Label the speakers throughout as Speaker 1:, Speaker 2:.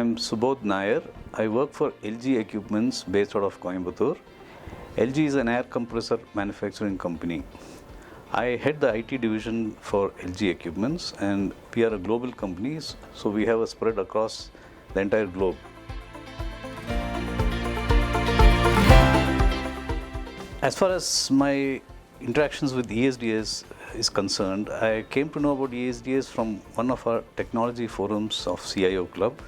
Speaker 1: I'm Subodh Nair. I work for ELGi Equipments based out of Coimbatore. ELGi is an air compressor manufacturing company. I head the IT division for ELGi Equipments, and we are a global company, so we have a spread across the entire globe. As far as my interactions with ESDS is concerned, I came to know about ESDS from one of our technology forums of CIO Club,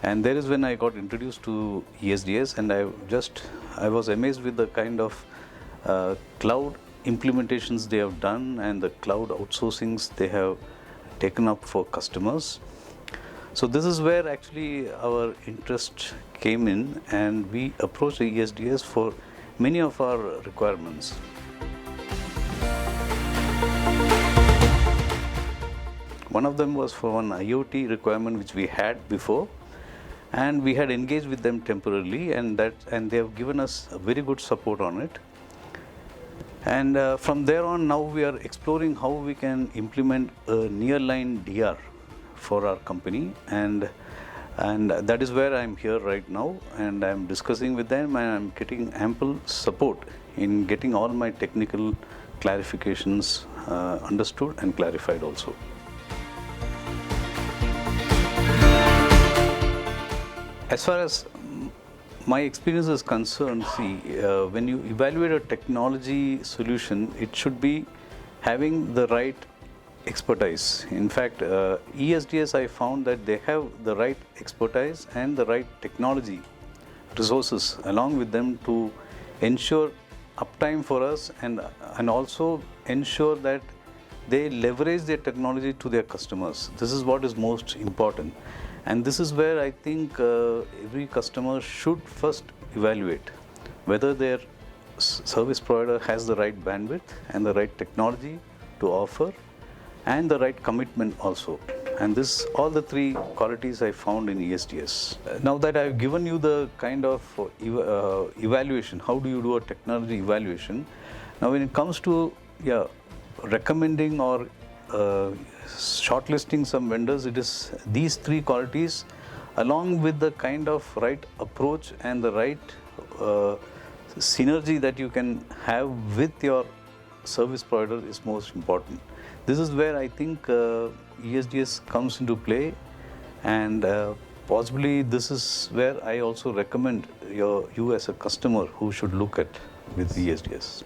Speaker 1: and there is when I got introduced to ESDS, and I was amazed with the kind of cloud implementations they have done and the cloud outsourcings they have taken up for customers. So this is where actually our interest came in, and we approached ESDS for many of our requirements. One of them was for one IoT requirement which we had before, and we had engaged with them temporarily, and they have given us a very good support on it. And from there on, now we are exploring how we can implement a nearline DR for our company, and that is where I'm here right now, and I'm discussing with them, and I'm getting ample support in getting all my technical clarifications understood and clarified also. As far as my experience is concerned, when you evaluate a technology solution, it should be having the right expertise. In fact, ESDS, I found that they have the right expertise and the right technology resources along with them to ensure uptime for us, and also ensure that they leverage their technology to their customers. This is what is most important. And this is where I think every customer should first evaluate whether their service provider has the right bandwidth and the right technology to offer, and the right commitment also. And all the three qualities I found in ESDS. Now that I've given you the kind of evaluation, how do you do a technology evaluation? Now when it comes to recommending or shortlisting some vendors, it is these three qualities along with the kind of right approach and the right synergy that you can have with your service provider is most important. This is where I think ESDS comes into play, and possibly this is where I also recommend you as a customer who should look at with ESDS.